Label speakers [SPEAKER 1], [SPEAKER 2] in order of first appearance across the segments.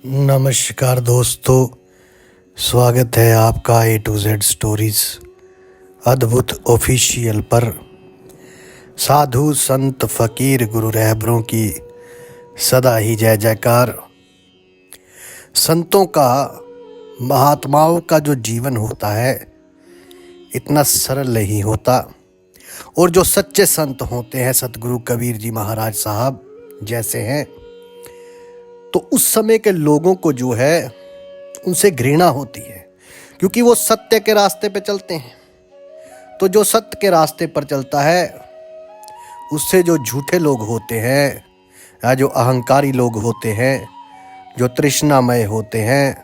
[SPEAKER 1] नमस्कार दोस्तों, स्वागत है आपका ए टू जेड स्टोरीज अद्भुत ऑफिशियल पर। साधु संत फकीर गुरु रहबरों की सदा ही जय जयकार। संतों का, महात्माओं का जो जीवन होता है इतना सरल नहीं होता, और जो सच्चे संत होते हैं सतगुरु कबीर जी महाराज साहब जैसे हैं, तो उस समय के लोगों को जो है उनसे घृणा होती है, क्योंकि वो सत्य के रास्ते पे चलते हैं। तो जो सत्य के रास्ते पर चलता है उससे जो झूठे लोग होते हैं या जो अहंकारी लोग होते हैं, जो तृष्णामय होते हैं,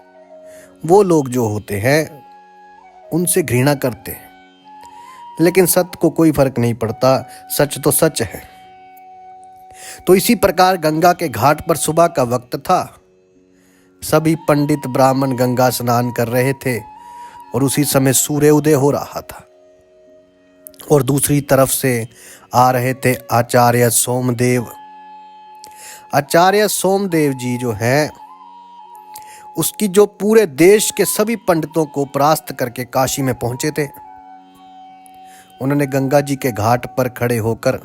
[SPEAKER 1] वो लोग जो होते हैं उनसे घृणा करते हैं। लेकिन सत्य को कोई फर्क नहीं पड़ता, सच तो सच है। तो इसी प्रकार गंगा के घाट पर सुबह का वक्त था। सभी पंडित ब्राह्मण गंगा स्नान कर रहे थे और उसी समय सूर्य उदय हो रहा था। और दूसरी तरफ से आ रहे थे आचार्य सोमदेव। आचार्य सोमदेव जी जो हैं, उसकी जो पूरे देश के सभी पंडितों को परास्त करके काशी में पहुंचे थे। उन्होंने गंगा जी के घाट पर खड़े होकर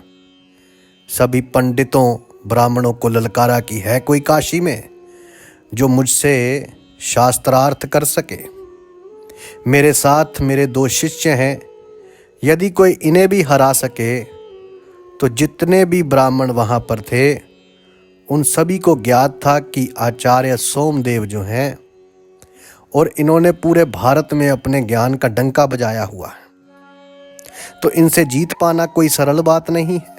[SPEAKER 1] सभी पंडितों ब्राह्मणों को ललकारा कि है कोई काशी में जो मुझसे शास्त्रार्थ कर सके। मेरे साथ मेरे 2 शिष्य हैं, यदि कोई इन्हें भी हरा सके तो जितने भी ब्राह्मण वहाँ पर थे उन सभी को ज्ञात था कि आचार्य सोमदेव जो हैं, और इन्होंने पूरे भारत में अपने ज्ञान का डंका बजाया हुआ है, तो इनसे जीत पाना कोई सरल बात नहीं है।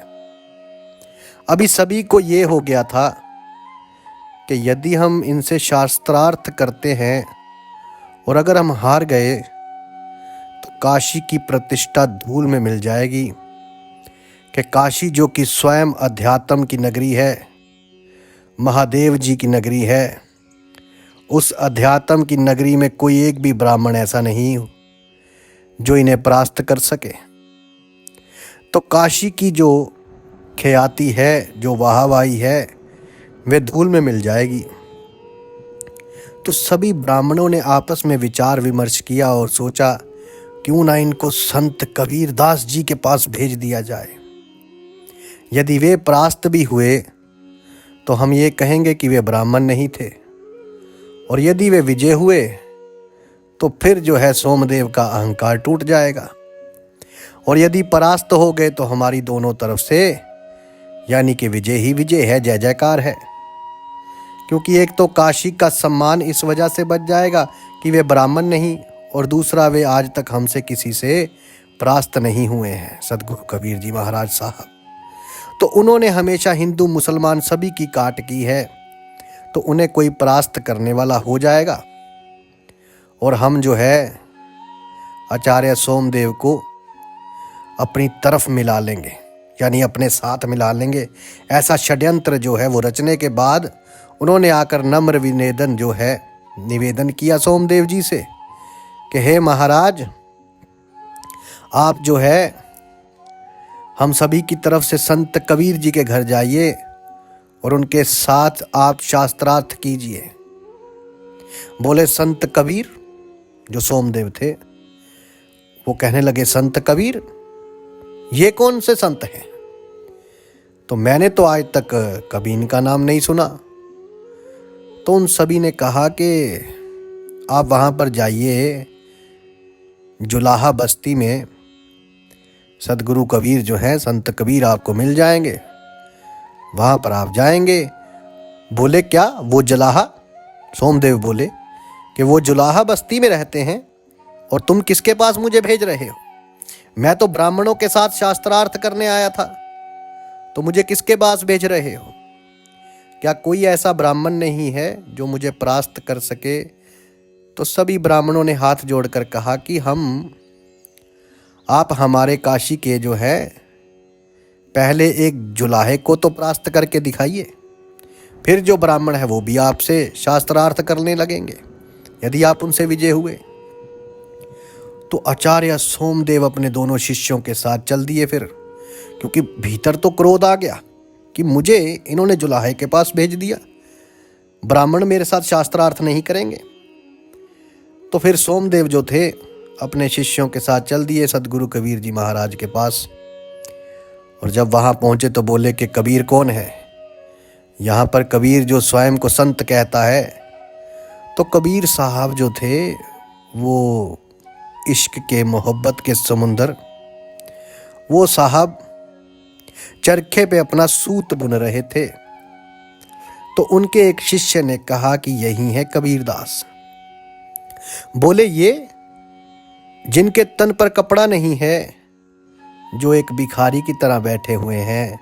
[SPEAKER 1] अभी सभी को ये हो गया था कि यदि हम इनसे शास्त्रार्थ करते हैं और अगर हम हार गए तो काशी की प्रतिष्ठा धूल में मिल जाएगी। कि काशी जो कि स्वयं अध्यात्म की नगरी है, महादेव जी की नगरी है, उस अध्यात्म की नगरी में कोई एक भी ब्राह्मण ऐसा नहीं जो इन्हें परास्त कर सके। तो काशी की जो ख्याति है, जो वाहवाही है, वे धूल में मिल जाएगी। तो सभी ब्राह्मणों ने आपस में विचार विमर्श किया और सोचा क्यों ना इनको संत कबीरदास जी के पास भेज दिया जाए। यदि वे परास्त भी हुए तो हम ये कहेंगे कि वे ब्राह्मण नहीं थे, और यदि वे विजय हुए तो फिर जो है सोमदेव का अहंकार टूट जाएगा, और यदि परास्त हो गए तो हमारी दोनों तरफ से यानी कि विजय ही विजय है, जय जयकार है। क्योंकि एक तो काशी का सम्मान इस वजह से बच जाएगा कि वे ब्राह्मण नहीं, और दूसरा वे आज तक हमसे किसी से परास्त नहीं हुए हैं, सतगुरु कबीर जी महाराज साहब। तो उन्होंने हमेशा हिंदू मुसलमान सभी की काट की है, तो उन्हें कोई परास्त करने वाला हो जाएगा, और हम जो है आचार्य सोमदेव को अपनी तरफ मिला लेंगे, यानी अपने साथ मिला लेंगे। ऐसा षड्यंत्र जो है वो रचने के बाद उन्होंने आकर नम्र विनेदन जो है निवेदन किया सोमदेव जी से कि हे महाराज, आप जो है हम सभी की तरफ से संत कबीर जी के घर जाइए और उनके साथ आप शास्त्रार्थ कीजिए। बोले संत कबीर, जो सोमदेव थे वो कहने लगे संत कबीर, ये कौन से संत हैं? तो मैंने तो आज तक कभी इनका नाम नहीं सुना। तो उन सभी ने कहा कि आप वहाँ पर जाइए, जुलाहा बस्ती में सतगुरु कबीर जो हैं, संत कबीर आपको मिल जाएंगे, वहाँ पर आप जाएंगे। बोले क्या वो जुलाहा? सोमदेव बोले कि वो जुलाहा बस्ती में रहते हैं, और तुम किसके पास मुझे भेज रहे हो? मैं तो ब्राह्मणों के साथ शास्त्रार्थ करने आया था, तो मुझे किसके पास भेज रहे हो? क्या कोई ऐसा ब्राह्मण नहीं है जो मुझे परास्त कर सके? तो सभी ब्राह्मणों ने हाथ जोड़कर कहा कि आप हमारे काशी के जो है पहले एक जुलाहे को तो परास्त करके दिखाइए, फिर जो ब्राह्मण है वो भी आपसे शास्त्रार्थ करने लगेंगे, यदि आप उनसे विजय हुए। तो आचार्य सोमदेव अपने दोनों शिष्यों के साथ चल दिए फिर, क्योंकि भीतर तो क्रोध आ गया कि मुझे इन्होंने जुलाहे के पास भेज दिया, ब्राह्मण मेरे साथ शास्त्रार्थ नहीं करेंगे। तो फिर सोमदेव जो थे अपने शिष्यों के साथ चल दिए सदगुरु कबीर जी महाराज के पास। और जब वहां पहुंचे तो बोले कि कबीर कौन है? यहाँ पर कबीर जो स्वयं को संत कहता है। तो कबीर साहब जो थे वो इश्क के मोहब्बत के समुंदर, वो साहब चरखे पे अपना सूत बुन रहे थे। तो उनके एक शिष्य ने कहा कि यही है कबीरदास। बोले ये जिनके तन पर कपड़ा नहीं है, जो एक भिखारी की तरह बैठे हुए हैं,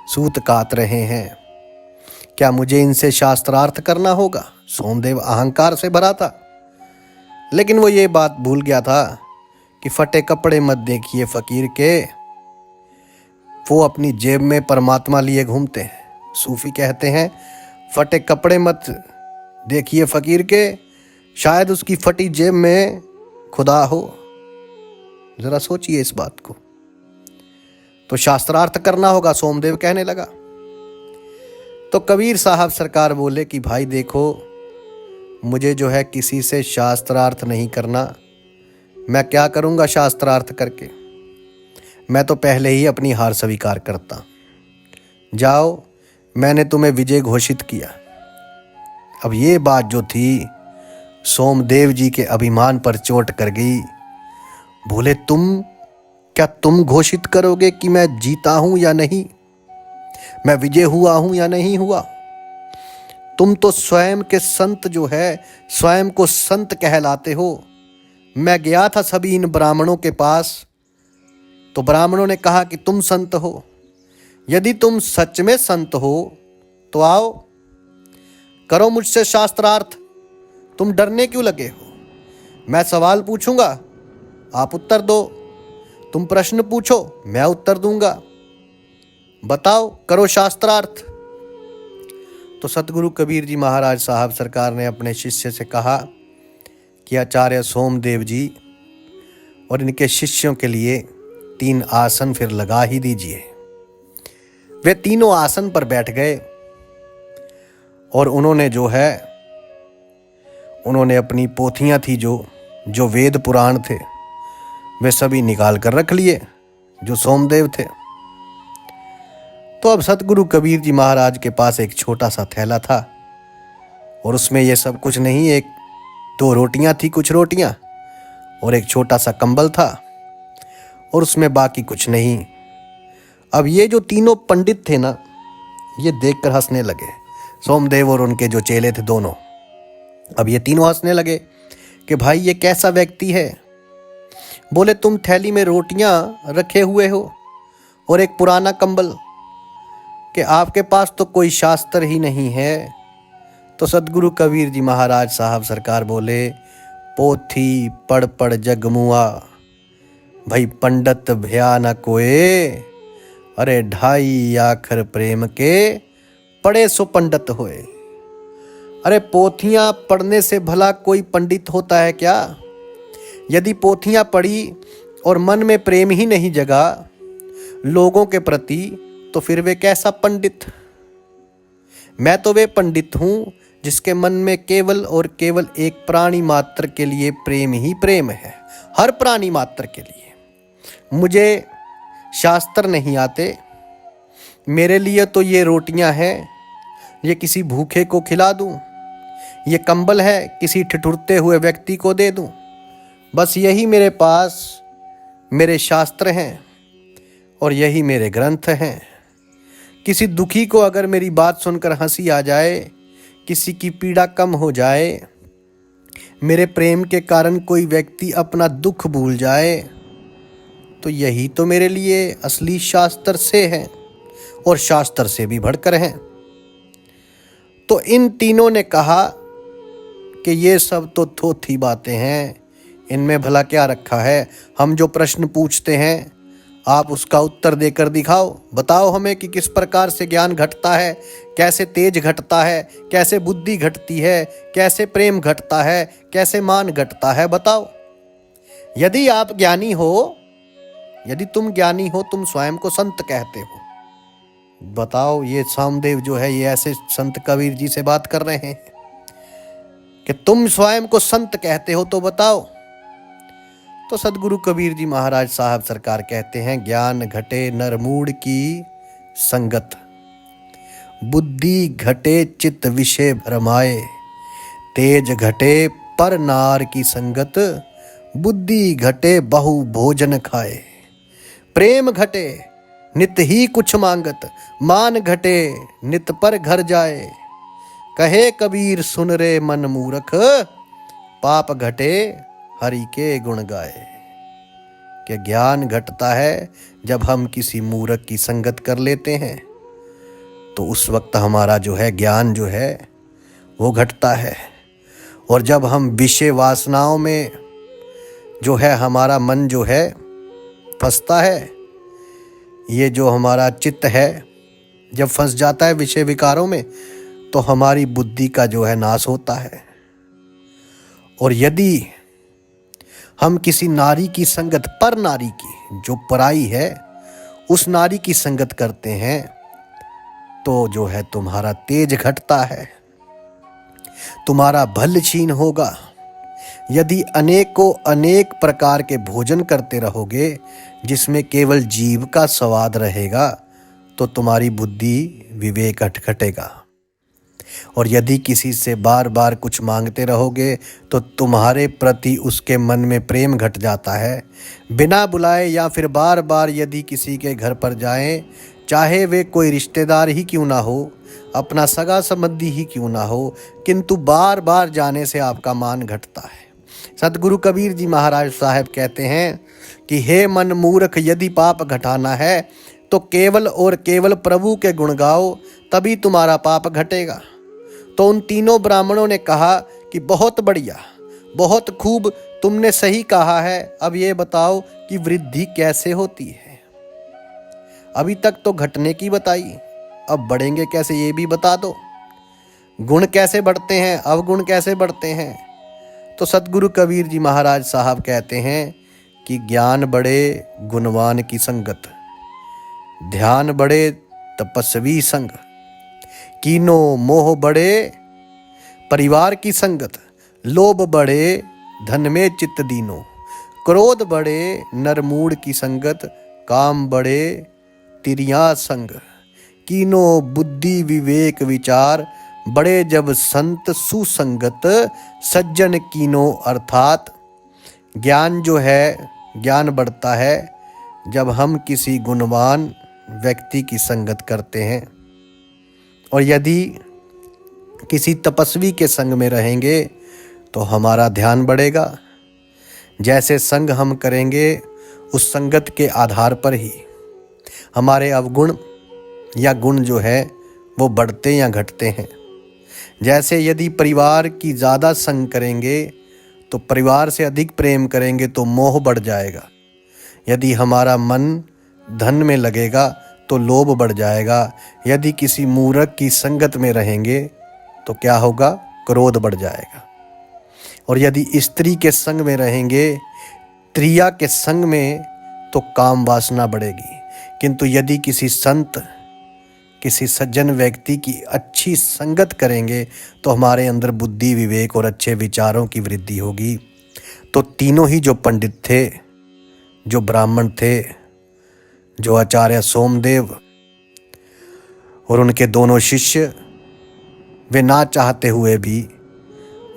[SPEAKER 1] सूत काट रहे हैं, क्या मुझे इनसे शास्त्रार्थ करना होगा? सोमदेव अहंकार से भरा था, लेकिन वो ये बात भूल गया था कि फटे कपड़े मत देखिए फकीर के, वो अपनी जेब में परमात्मा लिए घूमते हैं। सूफी कहते हैं फटे कपड़े मत देखिए फकीर के, शायद उसकी फटी जेब में खुदा हो। जरा सोचिए इस बात को। तो शास्त्रार्थ करना होगा, सोमदेव कहने लगा। तो कबीर साहब सरकार बोले कि भाई देखो, मुझे जो है किसी से शास्त्रार्थ नहीं करना। मैं क्या करूंगा शास्त्रार्थ करके? मैं तो पहले ही अपनी हार स्वीकार करता। जाओ, मैंने तुम्हें विजय घोषित किया। अब ये बात जो थी सोमदेव जी के अभिमान पर चोट कर गई। बोले क्या तुम घोषित करोगे कि मैं जीता हूं या नहीं, मैं विजय हुआ हूं या नहीं हुआ? तुम तो स्वयं के संत जो है, स्वयं को संत कहलाते हो। मैं गया था सभी इन ब्राह्मणों के पास, तो ब्राह्मणों ने कहा कि तुम संत हो। यदि तुम सच में संत हो तो आओ, करो मुझसे शास्त्रार्थ। तुम डरने क्यों लगे हो? मैं सवाल पूछूंगा, आप उत्तर दो। तुम प्रश्न पूछो, मैं उत्तर दूंगा। बताओ, करो शास्त्रार्थ। तो सतगुरु कबीर जी महाराज साहब सरकार ने अपने शिष्य से कहा कि आचार्य सोमदेव जी और इनके शिष्यों के लिए 3 आसन फिर लगा ही दीजिए। वे तीनों आसन पर बैठ गए और उन्होंने अपनी पोथियां थी जो वेद पुराण थे, वे सभी निकाल कर रख लिए जो सोमदेव थे। तो अब सतगुरु कबीर जी महाराज के पास एक छोटा सा थैला था और उसमें ये सब कुछ नहीं, 1-2 रोटियां थी, कुछ रोटियां, और एक छोटा सा कंबल था और उसमें बाकी कुछ नहीं। अब ये जो तीनों पंडित थे ना, ये देखकर हंसने लगे। सोमदेव और उनके जो चेले थे दोनों, अब ये तीनों हंसने लगे कि भाई ये कैसा व्यक्ति है। बोले तुम थैली में रोटियां रखे हुए हो और एक पुराना कंबल, कि आपके पास तो कोई शास्त्र ही नहीं है। तो सतगुरु कबीर जी महाराज साहब सरकार बोले, पोथी पढ़ पढ़ जगमुआ, भाई पंडित भया न कोए, अरे 2.5 आखर प्रेम के, पढ़े सो पंडित होए। अरे पोथियां पढ़ने से भला कोई पंडित होता है क्या? यदि पोथियां पढ़ी और मन में प्रेम ही नहीं जगा लोगों के प्रति, तो फिर वे कैसा पंडित? मैं तो वे पंडित हूं जिसके मन में केवल और केवल एक प्राणी मात्र के लिए प्रेम ही प्रेम है, हर प्राणी मात्र के लिए। मुझे शास्त्र नहीं आते, मेरे लिए तो ये रोटियां हैं, ये किसी भूखे को खिला दूं, ये कंबल है किसी ठिठुरते हुए व्यक्ति को दे दूं, बस यही मेरे पास मेरे शास्त्र हैं और यही मेरे ग्रंथ हैं। किसी दुखी को अगर मेरी बात सुनकर हंसी आ जाए, किसी की पीड़ा कम हो जाए, मेरे प्रेम के कारण कोई व्यक्ति अपना दुख भूल जाए, तो यही तो मेरे लिए असली शास्त्र से है और शास्त्र से भी बढ़कर हैं। तो इन तीनों ने कहा कि ये सब तो थोथी बातें हैं, इनमें भला क्या रखा है? हम जो प्रश्न पूछते हैं आप उसका उत्तर देकर दिखाओ। बताओ हमें कि किस प्रकार से ज्ञान घटता है, कैसे तेज घटता है, कैसे बुद्धि घटती है, कैसे प्रेम घटता है, कैसे मान घटता है, बताओ। यदि आप ज्ञानी हो, यदि तुम ज्ञानी हो, तुम स्वयं को संत कहते हो, बताओ, ये सामदेव जो है ये ऐसे संत कबीर जी से बात कर रहे हैं कि तुम स्वयं को संत कहते हो, तो बताओ। तो सदगुरु कबीर जी महाराज साहब सरकार कहते हैं, ज्ञान घटे नरमूढ़ की संगत, बुद्धि घटे चित्त विषय भरमाए, तेज घटे पर नार की संगत, बुद्धि घटे बहु भोजन खाए, प्रेम घटे नित ही कुछ मांगत, मान घटे नित पर घर जाए, कहे कबीर सुन रे मन मूरख, पाप घटे हरि के गुण गाए। कि ज्ञान घटता है जब हम किसी मूर्ख की संगत कर लेते हैं, तो उस वक्त हमारा जो है ज्ञान जो है वो घटता है। और जब हम विषय वासनाओं में जो है हमारा मन जो है फंसता है, ये जो हमारा चित्त है जब फंस जाता है विषय विकारों में, तो हमारी बुद्धि का जो है नाश होता है। और यदि हम किसी नारी की संगत, पर नारी की जो पराई है, उस नारी की संगत करते हैं, तो जो है तुम्हारा तेज घटता है, तुम्हारा बल क्षीण होगा। यदि अनेकों अनेक प्रकार के भोजन करते रहोगे जिसमें केवल जीव का स्वाद रहेगा, तो तुम्हारी बुद्धि विवेक घटेगा। और यदि किसी से बार बार कुछ मांगते रहोगे तो तुम्हारे प्रति उसके मन में प्रेम घट जाता है। बिना बुलाए या फिर बार बार यदि किसी के घर पर जाएं, चाहे वे कोई रिश्तेदार ही क्यों ना हो, अपना सगा संबंधी ही क्यों ना हो, किंतु बार बार जाने से आपका मान घटता है। सतगुरु कबीर जी महाराज साहब कहते हैं कि हे मन मूर्ख, यदि पाप घटाना है तो केवल और केवल प्रभु के गुण गाओ, तभी तुम्हारा पाप घटेगा। तो उन तीनों ब्राह्मणों ने कहा कि बहुत बढ़िया, बहुत खूब, तुमने सही कहा है। अब ये बताओ कि वृद्धि कैसे होती है? अभी तक तो घटने की बताई, अब बढ़ेंगे कैसे ये भी बता दो। गुण कैसे बढ़ते हैं, अवगुण कैसे बढ़ते हैं? तो सतगुरु कबीर जी महाराज साहब कहते हैं कि ज्ञान बढ़े गुणवान की संगत, ध्यान बढ़े तपस्वी संग, कीनो मोह बढ़े परिवार की संगत, लोभ बढ़े धन में चित्त दीनो, क्रोध बढ़े नरमूढ़ की संगत, काम बढ़े तिरिया संग, कीनो बुद्धि विवेक विचार, बड़े जब संत सुसंगत, सज्जन कीनो। अर्थात ज्ञान जो है, ज्ञान बढ़ता है जब हम किसी गुणवान व्यक्ति की संगत करते हैं। और यदि किसी तपस्वी के संग में रहेंगे तो हमारा ध्यान बढ़ेगा। जैसे संग हम करेंगे उस संगत के आधार पर ही हमारे अवगुण या गुण जो है वो बढ़ते या घटते हैं। जैसे यदि परिवार की ज़्यादा संग करेंगे तो परिवार से अधिक प्रेम करेंगे तो मोह बढ़ जाएगा। यदि हमारा मन धन में लगेगा तो लोभ बढ़ जाएगा। यदि किसी मूर्ख की संगत में रहेंगे तो क्या होगा? क्रोध बढ़ जाएगा। और यदि स्त्री के संग में रहेंगे, त्रिया के संग में, तो काम वासना बढ़ेगी। किंतु यदि किसी संत, किसी सज्जन व्यक्ति की अच्छी संगत करेंगे तो हमारे अंदर बुद्धि विवेक और अच्छे विचारों की वृद्धि होगी। तो तीनों ही जो पंडित थे, जो ब्राह्मण थे, जो आचार्य सोमदेव और उनके दोनों शिष्य, वे ना चाहते हुए भी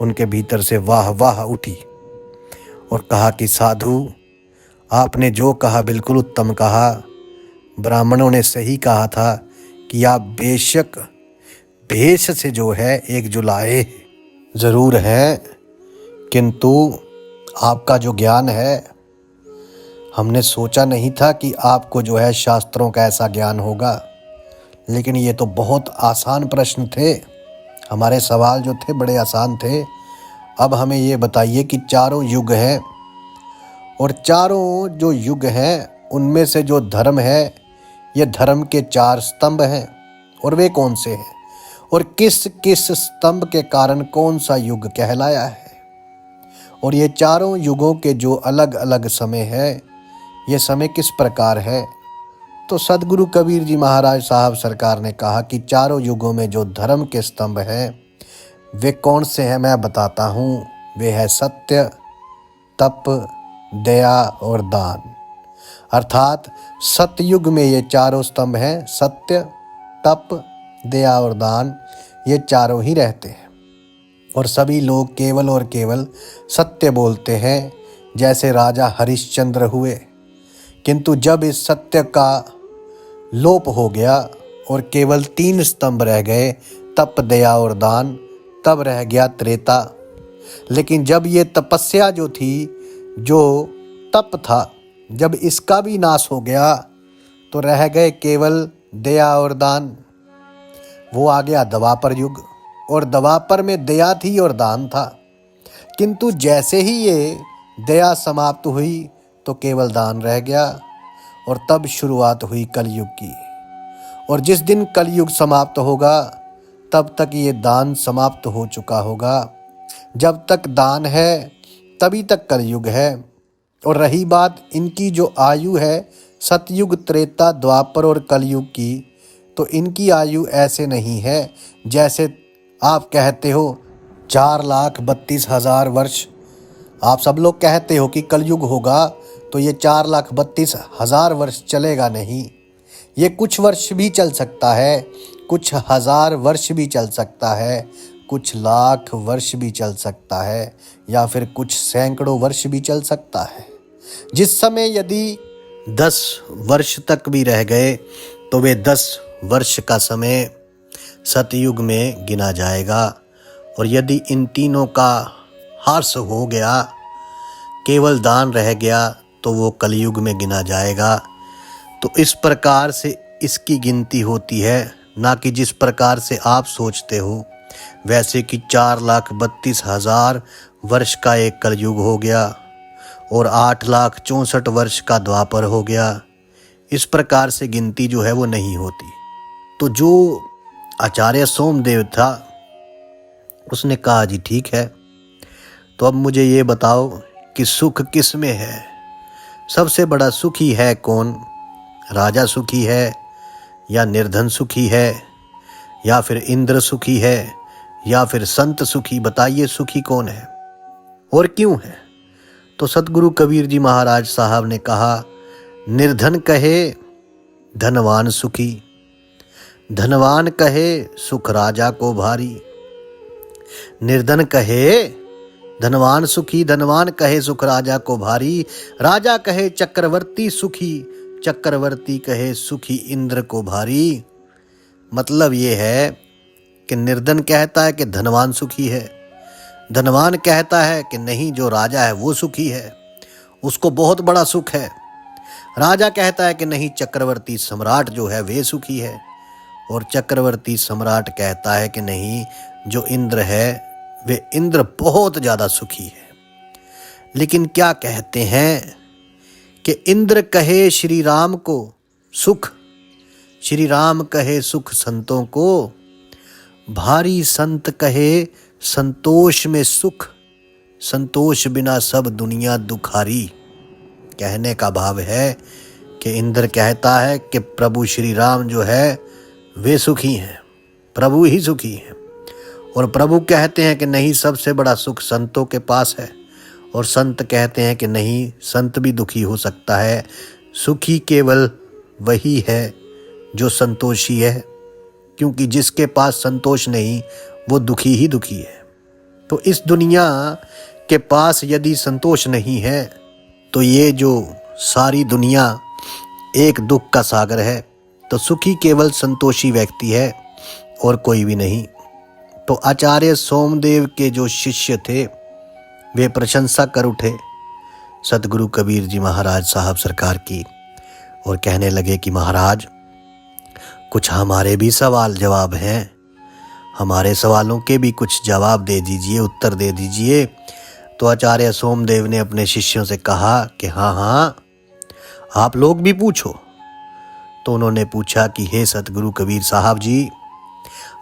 [SPEAKER 1] उनके भीतर से वाह वाह उठी और कहा कि साधु, आपने जो कहा बिल्कुल उत्तम कहा। ब्राह्मणों ने सही कहा था कि आप बेशक भेष से जो है एक जुलाए ज़रूर हैं, किंतु आपका जो ज्ञान है, हमने सोचा नहीं था कि आपको जो है शास्त्रों का ऐसा ज्ञान होगा। लेकिन ये तो बहुत आसान प्रश्न थे, हमारे सवाल जो थे बड़े आसान थे। अब हमें ये बताइए कि चारों युग हैं, और चारों जो युग हैं उनमें से जो धर्म है, ये धर्म के 4 स्तंभ हैं, और वे कौन से हैं, और किस किस स्तंभ के कारण कौन सा युग कहलाया है। और ये चारों युगों के जो अलग अलग समय है, ये समय किस प्रकार है। तो सदगुरु कबीर जी महाराज साहब सरकार ने कहा कि चारों युगों में जो धर्म के स्तंभ हैं वे कौन से हैं मैं बताता हूँ। वे है सत्य, तप, दया और दान। अर्थात सतयुग में ये चारों स्तंभ हैं, सत्य, तप, दया और दान, ये चारों ही रहते हैं। और सभी लोग केवल और केवल सत्य बोलते हैं, जैसे राजा हरिश्चंद्र हुए। किंतु जब इस सत्य का लोप हो गया और केवल 3 स्तंभ रह गए, तप, दया और दान, तब रह गया त्रेता। लेकिन जब ये तपस्या जो थी, जो तप था, जब इसका भी नाश हो गया तो रह गए केवल दया और दान। वो आ गया द्वापर युग, और द्वापर में दया थी और दान था। किंतु जैसे ही ये दया समाप्त हुई तो केवल दान रह गया, और तब शुरुआत हुई कलयुग की। और जिस दिन कलयुग समाप्त होगा तब तक ये दान समाप्त हो चुका होगा। जब तक दान है तभी तक कलयुग है। और रही बात इनकी जो आयु है, सतयुग, त्रेता, द्वापर और कलयुग की, तो इनकी आयु ऐसे नहीं है जैसे आप कहते हो 4,32,000 वर्ष। आप सब लोग कहते हो कि कलयुग होगा तो ये 4,32,000 वर्ष चलेगा नहीं। ये कुछ वर्ष भी चल सकता है, कुछ हजार वर्ष भी चल सकता है, कुछ लाख वर्ष भी चल सकता है, या फिर कुछ सैकड़ों वर्ष भी चल सकता है। जिस समय यदि 10 वर्ष तक भी रह गए तो वे 10 वर्ष का समय सतयुग में गिना जाएगा। और यदि इन तीनों का ह्रास हो गया, केवल दान रह गया, तो वो कलयुग में गिना जाएगा। तो इस प्रकार से इसकी गिनती होती है, ना कि जिस प्रकार से आप सोचते हो वैसे कि 4,32,000 वर्ष का एक कलयुग हो गया और 8,64,000 वर्ष का द्वापर हो गया। इस प्रकार से गिनती जो है वो नहीं होती। तो जो आचार्य सोमदेव था उसने कहा जी ठीक है, तो अब मुझे ये बताओ कि सुख किस में है? सबसे बड़ा सुखी है कौन? राजा सुखी है, या निर्धन सुखी है, या फिर इंद्र सुखी है, या फिर संत सुखी? बताइए सुखी कौन है और क्यों है? तो सतगुरु कबीर जी महाराज साहब ने कहा, निर्धन कहे धनवान सुखी, धनवान कहे सुख राजा को भारी। निर्धन कहे धनवान सुखी, धनवान कहे सुख राजा को भारी। राजा कहे चक्रवर्ती सुखी, चक्रवर्ती कहे सुखी इंद्र को भारी। मतलब ये है कि निर्धन कहता है कि धनवान सुखी है, धनवान कहता है कि नहीं जो राजा है वो सुखी है, उसको बहुत बड़ा सुख है। राजा कहता है कि नहीं चक्रवर्ती सम्राट जो है वे सुखी है, और चक्रवर्ती सम्राट कहता है कि नहीं जो इंद्र है वे इंद्र बहुत ज़्यादा सुखी है। लेकिन क्या कहते हैं कि इंद्र कहे श्री राम को सुख, श्री राम कहे सुख संतों को भारी। संत कहे संतोष में सुख, संतोष बिना सब दुनिया दुखारी। कहने का भाव है कि इंद्र कहता है कि प्रभु श्री राम जो है वे सुखी हैं, प्रभु ही सुखी हैं। और प्रभु कहते हैं कि नहीं सबसे बड़ा सुख संतों के पास है, और संत कहते हैं कि नहीं संत भी दुखी हो सकता है, सुखी केवल वही है जो संतोषी है, क्योंकि जिसके पास संतोष नहीं वो दुखी ही दुखी है। तो इस दुनिया के पास यदि संतोष नहीं है तो ये जो सारी दुनिया एक दुख का सागर है। तो सुखी केवल संतोषी व्यक्ति है और कोई भी नहीं। तो आचार्य सोमदेव के जो शिष्य थे वे प्रशंसा कर उठे सतगुरु कबीर जी महाराज साहब सरकार की, और कहने लगे कि महाराज कुछ हमारे भी सवाल जवाब हैं, हमारे सवालों के भी कुछ जवाब दे दीजिए, उत्तर दे दीजिए। तो आचार्य सोमदेव ने अपने शिष्यों से कहा कि हाँ आप लोग भी पूछो। तो उन्होंने पूछा कि हे सतगुरु कबीर साहब जी,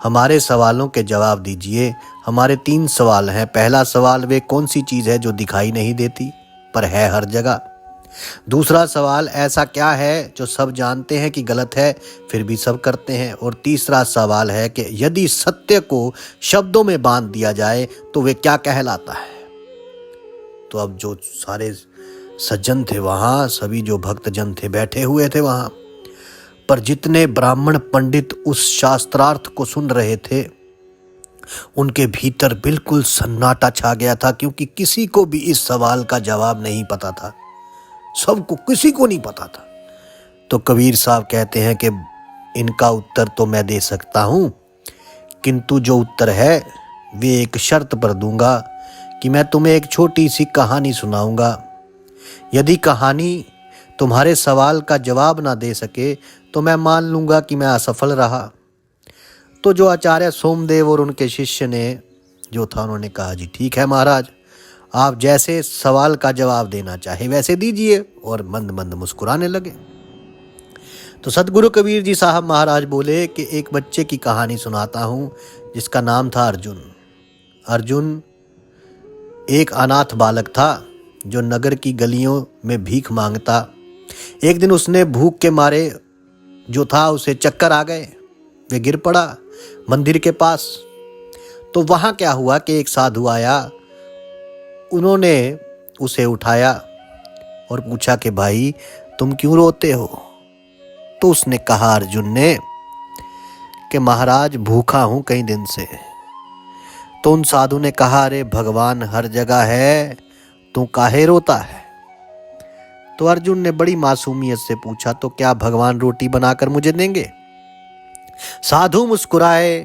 [SPEAKER 1] हमारे सवालों के जवाब दीजिए। हमारे 3 सवाल हैं। पहला सवाल, वे कौन सी चीज़ है जो दिखाई नहीं देती पर है हर जगह? दूसरा सवाल, ऐसा क्या है जो सब जानते हैं कि गलत है फिर भी सब करते हैं? और तीसरा सवाल है कि यदि सत्य को शब्दों में बांध दिया जाए तो वे क्या कहलाता है? तो अब जो सारे सज्जन थे वहां, सभी जो भक्तजन थे बैठे हुए थे वहां, पर जितने ब्राह्मण पंडित उस शास्त्रार्थ को सुन रहे थे उनके भीतर बिल्कुल सन्नाटा छा गया था, क्योंकि किसी को भी इस सवाल का जवाब नहीं पता था। सबको, किसी को नहीं पता था। तो कबीर साहब कहते हैं कि इनका उत्तर तो मैं दे सकता हूं, किंतु जो उत्तर है वे एक शर्त पर दूंगा कि मैं तुम्हें एक छोटी सी कहानी सुनाऊंगा। यदि कहानी तुम्हारे सवाल का जवाब ना दे सके तो मैं मान लूंगा कि मैं असफल रहा। तो जो आचार्य सोमदेव और उनके शिष्य ने जो था, उन्होंने कहा जी ठीक है महाराज, आप जैसे सवाल का जवाब देना चाहे वैसे दीजिए, और मंद मंद मुस्कुराने लगे। तो सतगुरु कबीर जी साहब महाराज बोले कि एक बच्चे की कहानी सुनाता हूँ जिसका नाम था अर्जुन। अर्जुन एक अनाथ बालक था जो नगर की गलियों में भीख मांगता। एक दिन उसने भूख के मारे जो था उसे चक्कर आ गए, वे गिर पड़ा मंदिर के पास। तो वहां क्या हुआ कि एक साधु आया, उन्होंने उसे उठाया और पूछा कि भाई तुम क्यों रोते हो? तो उसने कहा, अर्जुन ने, कि महाराज भूखा हूं कई दिन से। तो उन साधु ने कहा, अरे भगवान हर जगह है, तू काहे रोता है? तो अर्जुन ने बड़ी मासूमियत से पूछा, तो क्या भगवान रोटी बनाकर मुझे देंगे? साधु मुस्कुराए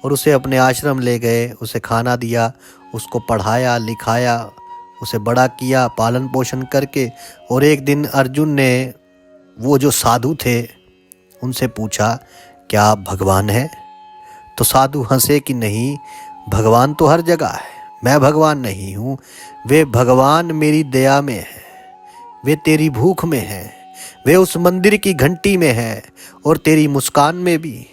[SPEAKER 1] और उसे अपने आश्रम ले गए, उसे खाना दिया, उसको पढ़ाया लिखाया, उसे बड़ा किया पालन पोषण करके। और एक दिन अर्जुन ने वो जो साधु थे उनसे पूछा, क्या आप भगवान हैं? तो साधु हंसे कि नहीं, भगवान तो हर जगह है, मैं भगवान नहीं हूँ। वे भगवान मेरी दया में है, वे तेरी भूख में है, वे उस मंदिर की घंटी में है और तेरी मुस्कान में भी।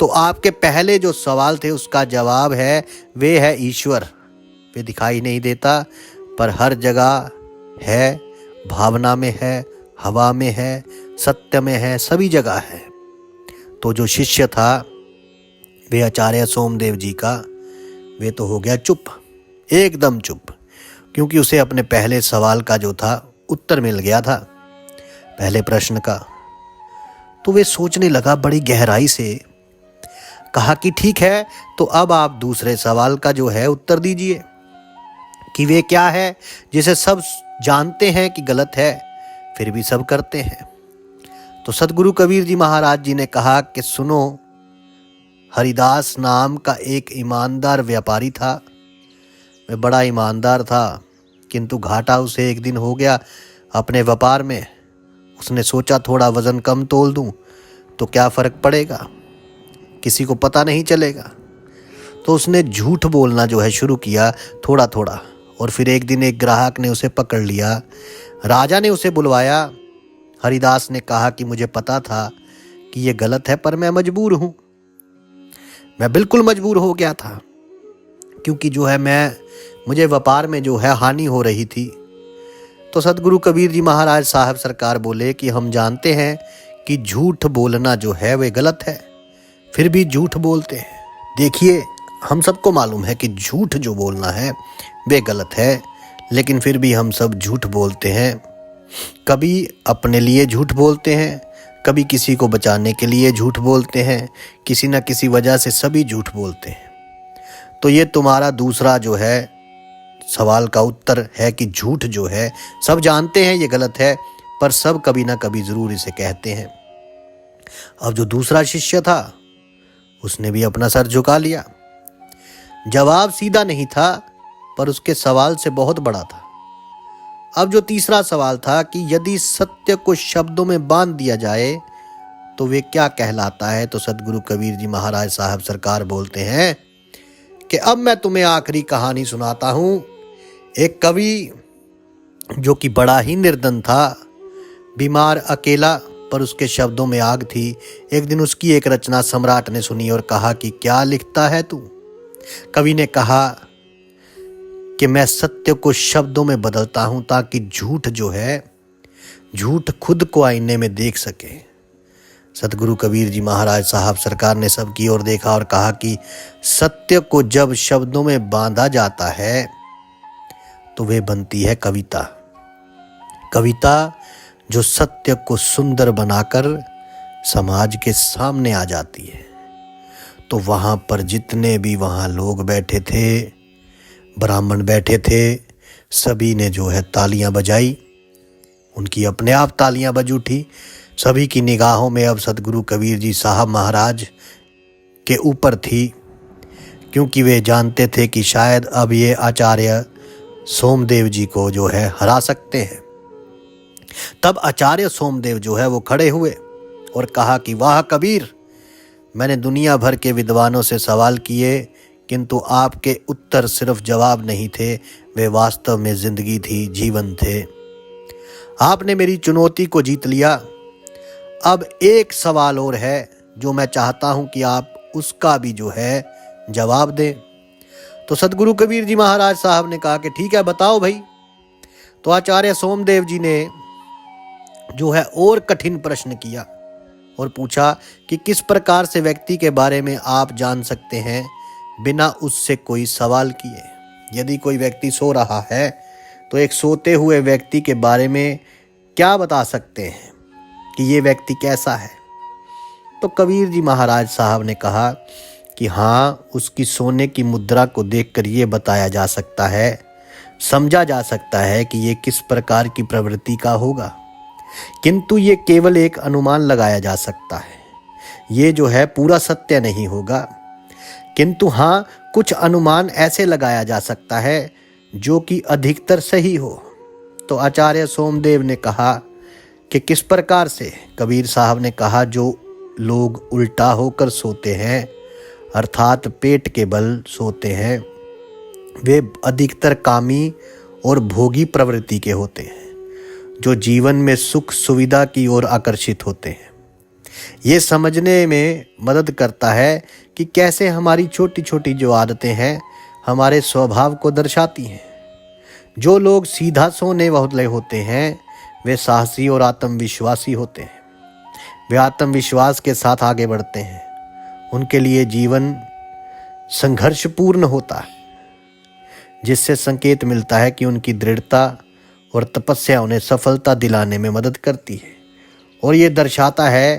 [SPEAKER 1] तो आपके पहले जो सवाल थे उसका जवाब है, वे है ईश्वर। वे दिखाई नहीं देता पर हर जगह है, भावना में है, हवा में है, सत्य में है, सभी जगह है। तो जो शिष्य था वे आचार्य सोमदेव जी का, वे तो हो गया चुप, एकदम चुप, क्योंकि उसे अपने पहले सवाल का जो था उत्तर मिल गया था, पहले प्रश्न का। तो वे सोचने लगा बड़ी गहराई से, कहा कि ठीक है, तो अब आप दूसरे सवाल का जो है उत्तर दीजिए कि वे क्या है जिसे सब जानते हैं कि गलत है फिर भी सब करते हैं। तो सतगुरु कबीर जी महाराज जी ने कहा कि सुनो, हरिदास नाम का एक ईमानदार व्यापारी था। वह बड़ा ईमानदार था, किंतु घाटा उसे एक दिन हो गया अपने व्यापार में। उसने सोचा थोड़ा वजन कम तोल दूं तो क्या फर्क पड़ेगा, किसी को पता नहीं चलेगा। तो उसने झूठ बोलना जो है शुरू किया थोड़ा थोड़ा। और फिर एक दिन एक ग्राहक ने उसे पकड़ लिया। राजा ने उसे बुलवाया। हरिदास ने कहा कि मुझे पता था कि ये गलत है, पर मैं मजबूर हूं, मैं बिल्कुल मजबूर हो गया था, क्योंकि जो है मुझे व्यापार में जो है हानि हो रही थी। तो सतगुरु कबीर जी महाराज साहब सरकार बोले कि हम जानते हैं कि झूठ बोलना जो है वह गलत है, फिर भी झूठ बोलते हैं। देखिए, हम सबको मालूम है कि झूठ जो बोलना है वे गलत है, लेकिन फिर भी हम सब झूठ बोलते हैं। कभी अपने लिए झूठ बोलते हैं, कभी किसी को बचाने के लिए झूठ बोलते हैं, किसी न किसी वजह से सभी झूठ बोलते हैं। तो ये तुम्हारा दूसरा जो है सवाल का उत्तर है कि झूठ जो है सब जानते हैं ये गलत है, पर सब कभी ना कभी जरूर इसे कहते हैं। अब जो दूसरा शिष्य था उसने भी अपना सर झुका लिया। जवाब सीधा नहीं था, पर उसके सवाल से बहुत बड़ा था। अब जो तीसरा सवाल था कि यदि सत्य को शब्दों में बांध दिया जाए तो वे क्या कहलाता है, तो सतगुरु कबीर जी महाराज साहब सरकार बोलते हैं कि अब मैं तुम्हें आखिरी कहानी सुनाता हूं। एक कवि जो कि बड़ा ही निर्धन था, बीमार, अकेला, पर उसके शब्दों में आग थी। एक दिन उसकी एक रचना सम्राट ने सुनी और कहा कि क्या लिखता है तू? कवि ने कहा कि मैं सत्य को शब्दों में बदलता हूं ताकि झूठ जो है झूठ खुद को आईने में देख सके। सतगुरु कबीर जी महाराज साहब सरकार ने सबकी ओर देखा और कहा कि सत्य को जब शब्दों में बांधा जाता है तो वे बनती है कविता। कविता जो सत्य को सुंदर बनाकर समाज के सामने आ जाती है। तो वहां पर जितने भी वहां लोग बैठे थे, ब्राह्मण बैठे थे, सभी ने जो है तालियां बजाई। उनकी अपने आप तालियां बज उठी। सभी की निगाहों में अब सतगुरु कबीर जी साहब महाराज के ऊपर थी, क्योंकि वे जानते थे कि शायद अब ये आचार्य सोमदेव जी को जो है हरा सकते हैं। तब आचार्य सोमदेव जो है वो खड़े हुए और कहा कि वाह कबीर, मैंने दुनिया भर के विद्वानों से सवाल किए, किंतु आपके उत्तर सिर्फ जवाब नहीं थे, वे वास्तव में जिंदगी थी, जीवन थे। आपने मेरी चुनौती को जीत लिया। अब एक सवाल और है जो मैं चाहता हूं कि आप उसका भी जो है जवाब दें। तो सतगुरु कबीर जी महाराज साहब ने कहा कि ठीक है, बताओ भाई। तो आचार्य सोमदेव जी ने जो है और कठिन प्रश्न किया और पूछा कि किस प्रकार से व्यक्ति के बारे में आप जान सकते हैं बिना उससे कोई सवाल किए। यदि कोई व्यक्ति सो रहा है तो एक सोते हुए व्यक्ति के बारे में क्या बता सकते हैं कि ये व्यक्ति कैसा है। तो कबीर जी महाराज साहब ने कहा कि हाँ, उसकी सोने की मुद्रा को देखकर ये बताया जा सकता है, समझा जा सकता है कि ये किस प्रकार की प्रवृत्ति का होगा, किंतु ये केवल एक अनुमान लगाया जा सकता है। ये जो है पूरा सत्य नहीं होगा, किंतु हाँ, कुछ अनुमान ऐसे लगाया जा सकता है जो कि अधिकतर सही हो। तो आचार्य सोमदेव ने कहा कि किस प्रकार से। कबीर साहब ने कहा, जो लोग उल्टा होकर सोते हैं, अर्थात पेट के बल सोते हैं, वे अधिकतर कामी और भोगी प्रवृत्ति के होते हैं, जो जीवन में सुख सुविधा की ओर आकर्षित होते हैं। ये समझने में मदद करता है कि कैसे हमारी छोटी छोटी जो आदतें हैं हमारे स्वभाव को दर्शाती हैं। जो लोग सीधा सोने वाले होते हैं वे साहसी और आत्मविश्वासी होते हैं। वे आत्मविश्वास के साथ आगे बढ़ते हैं। उनके लिए जीवन संघर्षपूर्ण होता है, जिससे संकेत मिलता है कि उनकी दृढ़ता और तपस्या उन्हें सफलता दिलाने में मदद करती है। और ये दर्शाता है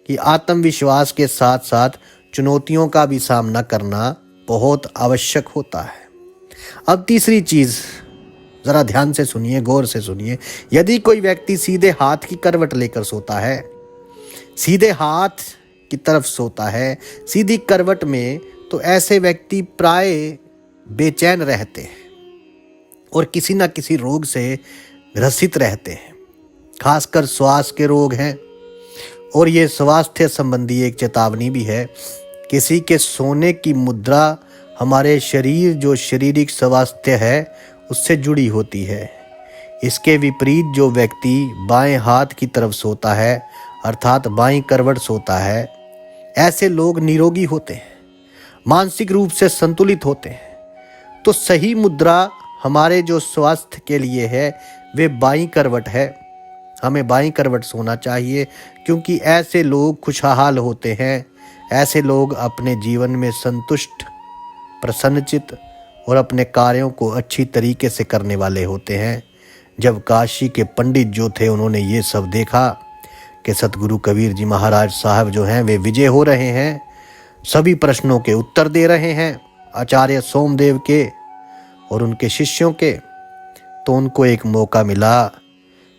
[SPEAKER 1] कि आत्मविश्वास के साथ साथ चुनौतियों का भी सामना करना बहुत आवश्यक होता है। अब तीसरी चीज़ ज़रा ध्यान से सुनिए, गौर से सुनिए। यदि कोई व्यक्ति सीधे हाथ की करवट लेकर सोता है, सीधे हाथ की तरफ सोता है, सीधी करवट में, तो ऐसे व्यक्ति प्राय बेचैन रहते हैं और किसी न किसी रोग से ग्रसित रहते हैं। खासकर श्वास के रोग हैं और ये स्वास्थ्य संबंधी एक चेतावनी भी है। किसी के सोने की मुद्रा हमारे शरीर जो शारीरिक स्वास्थ्य है उससे जुड़ी होती है। इसके विपरीत जो व्यक्ति बाएं हाथ की तरफ सोता है, अर्थात बाईं करवट सोता है, ऐसे लोग निरोगी होते हैं, मानसिक रूप से संतुलित होते हैं। तो सही मुद्रा हमारे जो स्वास्थ्य के लिए है वे बाईं करवट है। हमें बाईं करवट सोना चाहिए, क्योंकि ऐसे लोग खुशहाल होते हैं। ऐसे लोग अपने जीवन में संतुष्ट, प्रसन्नचित और अपने कार्यों को अच्छी तरीके से करने वाले होते हैं। जब काशी के पंडित जो थे उन्होंने ये सब देखा कि सतगुरु कबीर जी महाराज साहब जो हैं वे विजय हो रहे हैं, सभी प्रश्नों के उत्तर दे रहे हैं आचार्य सोमदेव के और उनके शिष्यों के, तो उनको एक मौका मिला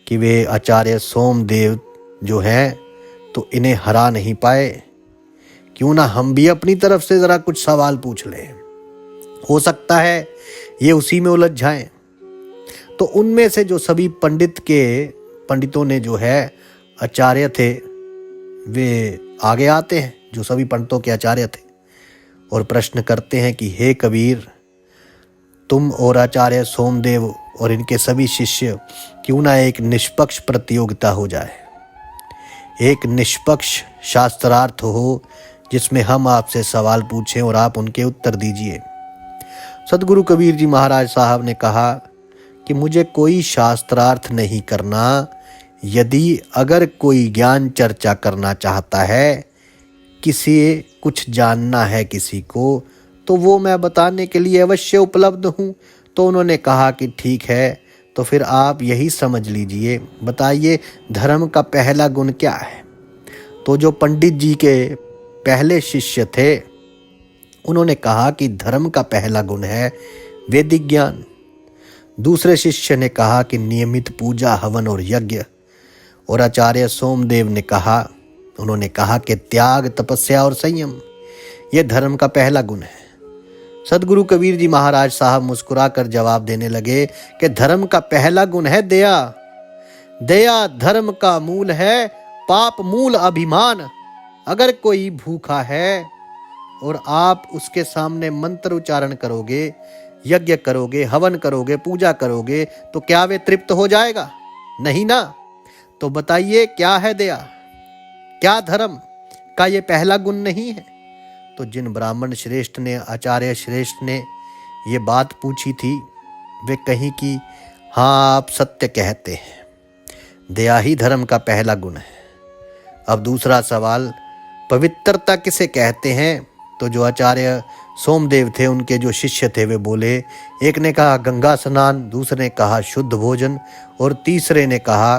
[SPEAKER 1] कि वे आचार्य सोमदेव जो हैं तो इन्हें हरा नहीं पाए। क्यों ना हम भी अपनी तरफ से ज़रा कुछ सवाल पूछ लें, हो सकता है ये उसी में उलझ जाएं। तो उनमें से जो सभी पंडितों ने जो है आचार्य थे वे आगे आते हैं, जो सभी पंडितों के आचार्य थे, और प्रश्न करते हैं कि हे कबीर, तुम और आचार्य सोमदेव और इनके सभी शिष्य, क्यों ना एक निष्पक्ष प्रतियोगिता हो जाए, एक निष्पक्ष शास्त्रार्थ हो जिसमें हम आपसे सवाल पूछें और आप उनके उत्तर दीजिए। सतगुरु कबीर जी महाराज साहब ने कहा कि मुझे कोई शास्त्रार्थ नहीं करना, यदि अगर कोई ज्ञान चर्चा करना चाहता है, किसी कुछ जानना है किसी को, तो वो मैं बताने के लिए अवश्य उपलब्ध हूँ। तो उन्होंने कहा कि ठीक है, तो फिर आप यही समझ लीजिए, बताइए धर्म का पहला गुण क्या है। तो जो पंडित जी के पहले शिष्य थे, उन्होंने कहा कि धर्म का पहला गुण है वैदिक ज्ञान। दूसरे शिष्य ने कहा कि नियमित पूजा, हवन और यज्ञ। और आचार्य सोमदेव ने कहा, उन्होंने कहा कि त्याग, तपस्या और संयम, यह धर्म का पहला गुण है। सदगुरु कबीर जी महाराज साहब मुस्कुराकर जवाब देने लगे कि धर्म का पहला गुण है दया। दया धर्म का मूल है, पाप मूल अभिमान। अगर कोई भूखा है और आप उसके सामने मंत्र उच्चारण करोगे, यज्ञ करोगे, हवन करोगे, पूजा करोगे, तो क्या वे तृप्त हो जाएगा? नहीं ना। तो बताइए क्या है दया? क्या धर्म का ये पहला गुण नहीं है? तो जिन ब्राह्मण श्रेष्ठ ने, आचार्य श्रेष्ठ ने ये बात पूछी थी, वे कहीं कि हाँ आप सत्य कहते हैं, दया ही धर्म का पहला गुण है। अब दूसरा सवाल, पवित्रता किसे कहते हैं? तो जो आचार्य सोमदेव थे, उनके जो शिष्य थे, वे बोले, एक ने कहा गंगा स्नान, दूसरे ने कहा शुद्ध भोजन और तीसरे ने कहा,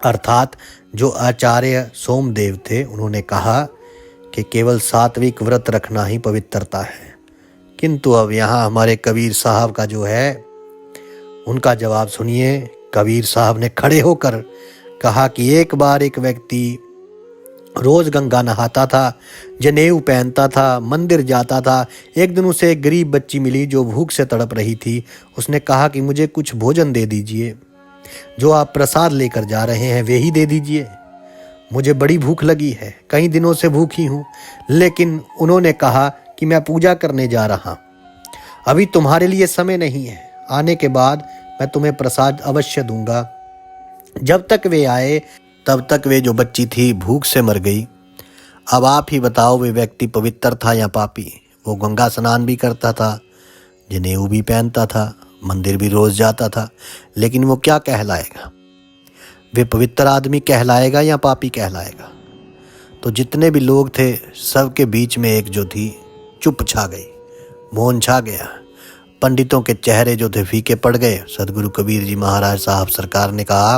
[SPEAKER 1] अर्थात जो आचार्य सोमदेव थे, उन्होंने कहा कि केवल सात्विक व्रत रखना ही पवित्रता है। किंतु अब यहाँ हमारे कबीर साहब का जो है, उनका जवाब सुनिए। कबीर साहब ने खड़े होकर कहा कि एक बार एक व्यक्ति रोज गंगा नहाता था, जनेऊ पहनता था, मंदिर जाता था। एक दिन उसे एक गरीब बच्ची मिली जो भूख से तड़प रही थी। उसने कहा कि मुझे कुछ भोजन दे दीजिए, जो आप प्रसाद लेकर जा रहे हैं वे ही दे दीजिए, मुझे बड़ी भूख लगी है, कई दिनों से भूखी हूँ। लेकिन उन्होंने कहा कि मैं पूजा करने जा रहा, अभी तुम्हारे लिए समय नहीं है, आने के बाद मैं तुम्हें प्रसाद अवश्य दूंगा। जब तक वे आए तब तक वे जो बच्ची थी भूख से मर गई। अब आप ही बताओ, वे व्यक्ति पवित्र था या पापी? वो गंगा स्नान भी करता था, जनेऊ भी पहनता था, मंदिर भी रोज जाता था, लेकिन वो क्या कहलाएगा? वे पवित्र आदमी कहलाएगा या पापी कहलाएगा? तो जितने भी लोग थे, सबके बीच में एक जो थी, चुप छा गई, मौन छा गया। पंडितों के चेहरे जो थे फीके पड़ गए। सदगुरु कबीर जी महाराज साहब सरकार ने कहा,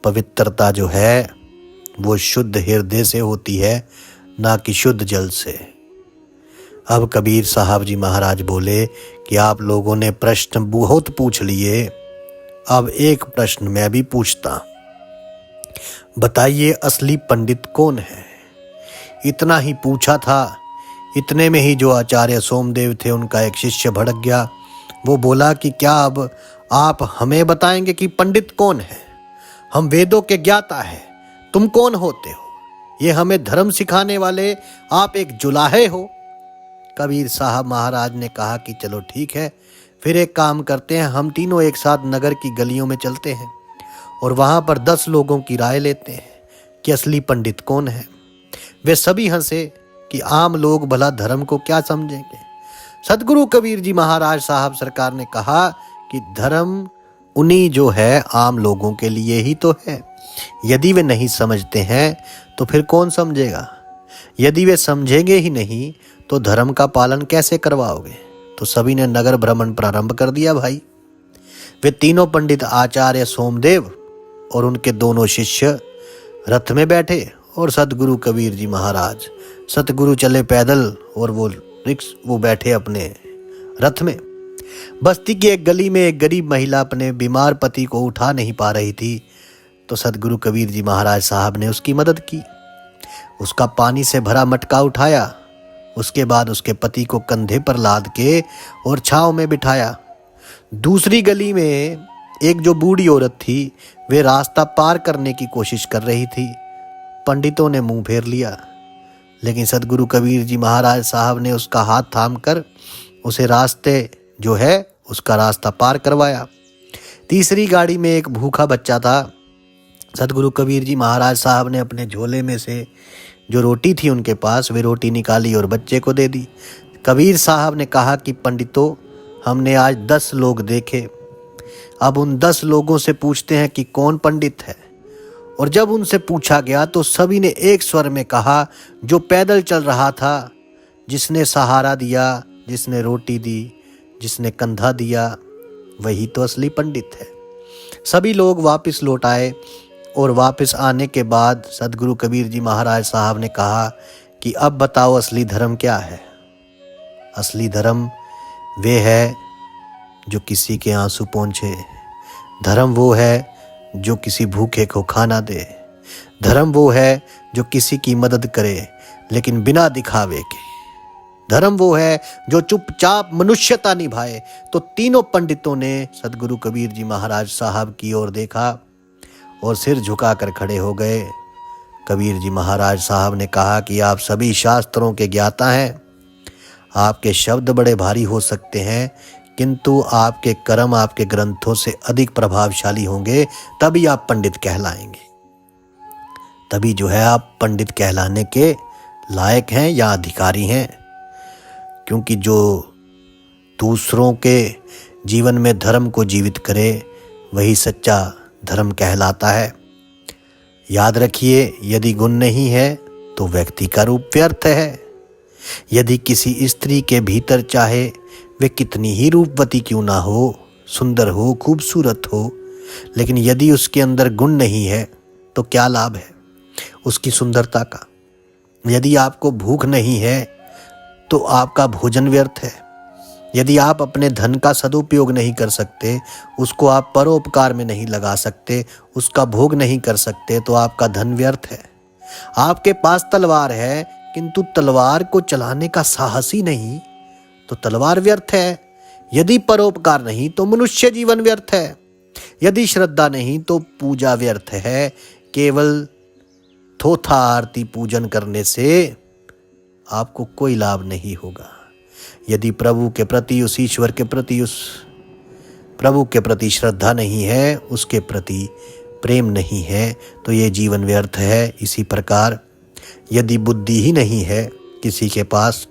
[SPEAKER 1] पवित्रता जो है वो शुद्ध हृदय से होती है, ना कि शुद्ध जल से। अब कबीर साहब जी महाराज बोले कि आप लोगों ने प्रश्न बहुत पूछ लिए, अब एक प्रश्न मैं भी पूछता, बताइए असली पंडित कौन है? इतना ही पूछा था, इतने में ही जो आचार्य सोमदेव थे, उनका एक शिष्य भड़क गया। वो बोला कि क्या अब आप हमें बताएंगे कि पंडित कौन है? हम वेदों के ज्ञाता हैं, तुम कौन होते हो? ये हमें धर्म सिखाने वाले आप एक जुलाहे हो। कबीर साहब महाराज ने कहा कि चलो ठीक है, फिर एक काम करते हैं, हम तीनों एक साथ नगर की गलियों में चलते हैं और वहाँ पर 10 लोगों की राय लेते हैं कि असली पंडित कौन है। वे सभी हंसे कि आम लोग भला धर्म को क्या समझेंगे। सदगुरु कबीर जी महाराज साहब सरकार ने कहा कि धर्म उन्हीं जो है आम लोगों के लिए ही तो है। यदि वे नहीं समझते हैं तो फिर कौन समझेगा? यदि वे समझेंगे ही नहीं तो धर्म का पालन कैसे करवाओगे? तो सभी ने नगर भ्रमण प्रारंभ कर दिया भाई। वे तीनों पंडित आचार्य सोमदेव और उनके दोनों शिष्य रथ में बैठे और सतगुरु कबीर जी महाराज, सतगुरु चले पैदल और वो बैठे अपने रथ में। बस्ती की एक गली में एक गरीब महिला अपने बीमार पति को उठा नहीं पा रही थी, तो सतगुरु कबीर जी महाराज साहब ने उसकी मदद की। उसका पानी से भरा मटका उठाया, उसके बाद उसके पति को कंधे पर लाद के और छांव में बिठाया। दूसरी गली में एक जो बूढ़ी औरत थी, वे रास्ता पार करने की कोशिश कर रही थी। पंडितों ने मुंह फेर लिया, लेकिन सतगुरु कबीर जी महाराज साहब ने उसका हाथ थामकर उसे उसका रास्ता पार करवाया। तीसरी गाड़ी में एक भूखा बच्चा था। सतगुरु कबीर जी महाराज साहब ने अपने झोले में से जो रोटी थी उनके पास, वे रोटी निकाली और बच्चे को दे दी। कबीर साहब ने कहा कि पंडितों, हमने आज 10 लोग देखे, अब उन 10 लोगों से पूछते हैं कि कौन पंडित है। और जब उनसे पूछा गया तो सभी ने एक स्वर में कहा, जो पैदल चल रहा था, जिसने सहारा दिया, जिसने रोटी दी, जिसने कंधा दिया, वही तो असली पंडित है। सभी लोग वापस लौट आए और वापस आने के बाद सदगुरु कबीर जी महाराज साहब ने कहा कि अब बताओ असली धर्म क्या है। असली धर्म वे है जो किसी के आंसू पोंछे। धर्म वो है जो किसी भूखे को खाना दे। धर्म वो है जो किसी की मदद करे लेकिन बिना दिखावे के। धर्म वो है जो चुपचाप मनुष्यता निभाए। तो तीनों पंडितों ने सदगुरु कबीर जी महाराज साहब की ओर देखा और सिर झुकाकर खड़े हो गए। कबीर जी महाराज साहब ने कहा कि आप सभी शास्त्रों के ज्ञाता हैं। आपके शब्द बड़े भारी हो सकते हैं, किंतु आपके कर्म आपके ग्रंथों से अधिक प्रभावशाली होंगे, तभी आप पंडित कहलाएंगे। तभी जो है आप पंडित कहलाने के लायक हैं या अधिकारी हैं। क्योंकि जो दूसरों के जीवन में धर्म को जीवित करे वही सच्चा धर्म कहलाता है। याद रखिए, यदि गुण नहीं है तो व्यक्ति का रूप व्यर्थ है। यदि किसी स्त्री के भीतर चाहे वे कितनी ही रूपवती क्यों ना हो, सुंदर हो, खूबसूरत हो, लेकिन यदि उसके अंदर गुण नहीं है तो क्या लाभ है उसकी सुंदरता का। यदि आपको भूख नहीं है तो आपका भोजन व्यर्थ है। यदि आप अपने धन का सदुपयोग नहीं कर सकते, उसको आप परोपकार में नहीं लगा सकते, उसका भोग नहीं कर सकते, तो आपका धन व्यर्थ है। आपके पास तलवार है किंतु तलवार को चलाने का साहस ही नहीं, तो तलवार व्यर्थ है। यदि परोपकार नहीं तो मनुष्य जीवन व्यर्थ है। यदि श्रद्धा नहीं तो पूजा व्यर्थ है। केवल थोथा आरती पूजन करने से आपको कोई लाभ नहीं होगा। यदि प्रभु के प्रति, उस ईश्वर के प्रति, उस प्रभु के प्रति श्रद्धा नहीं है, उसके प्रति प्रेम नहीं है, तो ये जीवन व्यर्थ है। इसी प्रकार यदि बुद्धि ही नहीं है किसी के पास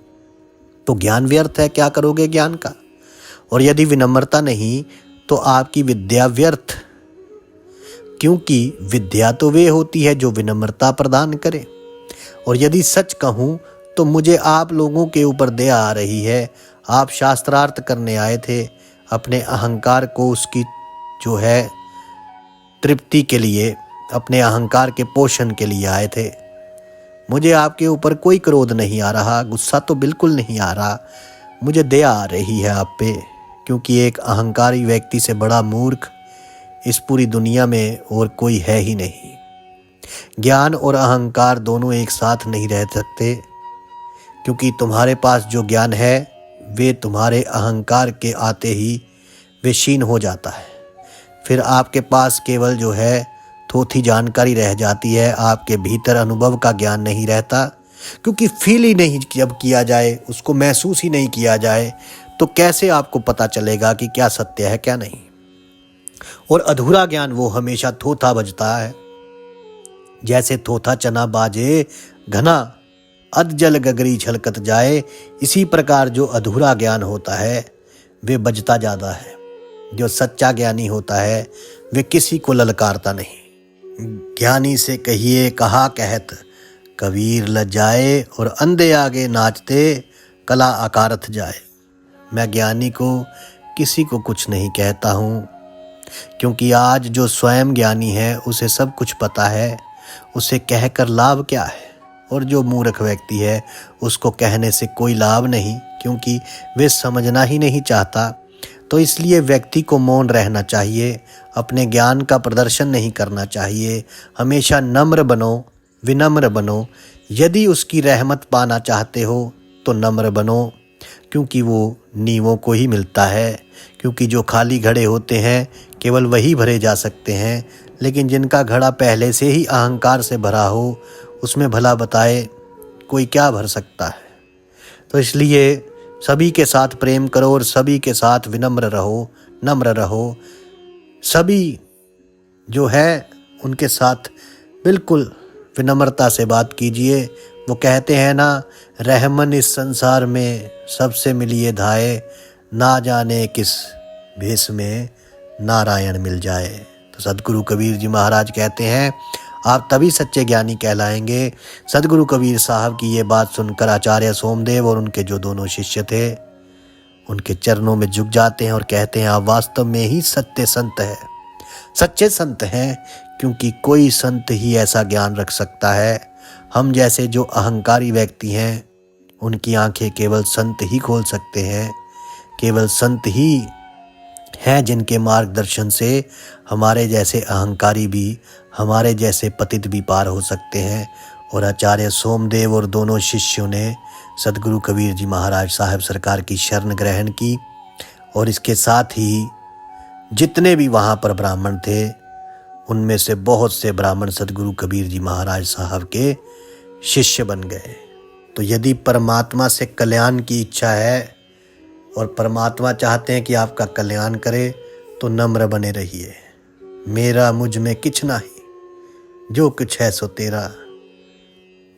[SPEAKER 1] तो ज्ञान व्यर्थ है। क्या करोगे ज्ञान का? और यदि विनम्रता नहीं तो आपकी विद्या व्यर्थ, क्योंकि विद्या तो वे होती है जो विनम्रता प्रदान करे। और यदि सच कहूँ तो मुझे आप लोगों के ऊपर दया आ रही है। आप शास्त्रार्थ करने आए थे, अपने अहंकार को उसकी जो है तृप्ति के लिए, अपने अहंकार के पोषण के लिए आए थे। मुझे आपके ऊपर कोई क्रोध नहीं आ रहा, गुस्सा तो बिल्कुल नहीं आ रहा। मुझे दया आ रही है आप पे, क्योंकि एक अहंकारी व्यक्ति से बड़ा मूर्ख इस पूरी दुनिया में और कोई है ही नहीं। ज्ञान और अहंकार दोनों एक साथ नहीं रह सकते, क्योंकि तुम्हारे पास जो ज्ञान है वे तुम्हारे अहंकार के आते ही वे क्षीण हो जाता है। फिर आपके पास केवल जो है थोथी जानकारी रह जाती है। आपके भीतर अनुभव का ज्ञान नहीं रहता, क्योंकि फील ही नहीं जब किया जाए, उसको महसूस ही नहीं किया जाए, तो कैसे आपको पता चलेगा कि क्या सत्य है क्या नहीं। और अधूरा ज्ञान वो हमेशा थोथा बजता है। जैसे थोथा चना बाजे घना, अध जल गगरी छलकत जाए, इसी प्रकार जो अधूरा ज्ञान होता है वे बजता जाता है। जो सच्चा ज्ञानी होता है वे किसी को ललकारता नहीं। ज्ञानी से कहिए कहा कहत, कबीर लजाए और अंधे आगे नाचते, कला अकारथ जाए। मैं ज्ञानी को किसी को कुछ नहीं कहता हूँ, क्योंकि आज जो स्वयं ज्ञानी है उसे सब कुछ पता है, उसे कहकर लाभ क्या है। और जो मूर्ख व्यक्ति है उसको कहने से कोई लाभ नहीं, क्योंकि वे समझना ही नहीं चाहता। तो इसलिए व्यक्ति को मौन रहना चाहिए, अपने ज्ञान का प्रदर्शन नहीं करना चाहिए। हमेशा नम्र बनो, विनम्र बनो। यदि उसकी रहमत पाना चाहते हो तो नम्र बनो, क्योंकि वो नीवों को ही मिलता है। क्योंकि जो खाली घड़े होते हैं केवल वही भरे जा सकते हैं, लेकिन जिनका घड़ा पहले से ही अहंकार से भरा हो उसमें भला बताए कोई क्या भर सकता है। तो इसलिए सभी के साथ प्रेम करो और सभी के साथ विनम्र रहो, नम्र रहो। सभी जो है उनके साथ बिल्कुल विनम्रता से बात कीजिए। वो कहते हैं ना, रहमन इस संसार में सबसे मिलिए धाए, ना जाने किस भेष में नारायण मिल जाए। तो सदगुरु कबीर जी महाराज कहते हैं, आप तभी सच्चे ज्ञानी कहलाएंगे। सदगुरु कबीर साहब की ये बात सुनकर आचार्य सोमदेव और उनके जो दोनों शिष्य थे उनके चरणों में झुक जाते हैं और कहते हैं आप वास्तव में ही सत्य संत है, सच्चे संत हैं, क्योंकि कोई संत ही ऐसा ज्ञान रख सकता है। हम जैसे जो अहंकारी व्यक्ति हैं उनकी आंखें केवल संत ही खोल सकते हैं। केवल संत ही हैं जिनके मार्गदर्शन से हमारे जैसे अहंकारी भी, हमारे जैसे पतित भी पार हो सकते हैं। और आचार्य सोमदेव और दोनों शिष्यों ने सदगुरु कबीर जी महाराज साहब सरकार की शरण ग्रहण की और इसके साथ ही जितने भी वहाँ पर ब्राह्मण थे उनमें से बहुत से ब्राह्मण सदगुरु कबीर जी महाराज साहब के शिष्य बन गए। तो यदि परमात्मा से कल्याण की इच्छा है और परमात्मा चाहते हैं कि आपका कल्याण करे तो नम्र बने रहिए। मेरा मुझ में किछ नाही, जो कुछ है सो तेरा,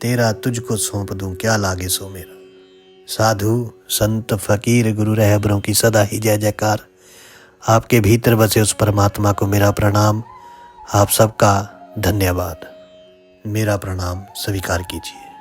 [SPEAKER 1] तेरा तुझको सौंप दूं क्या लागे सो मेरा। साधु संत फकीर गुरु रहबरों की सदा ही जय जयकार। आपके भीतर बसे उस परमात्मा को मेरा प्रणाम। आप सबका धन्यवाद। मेरा प्रणाम स्वीकार कीजिए।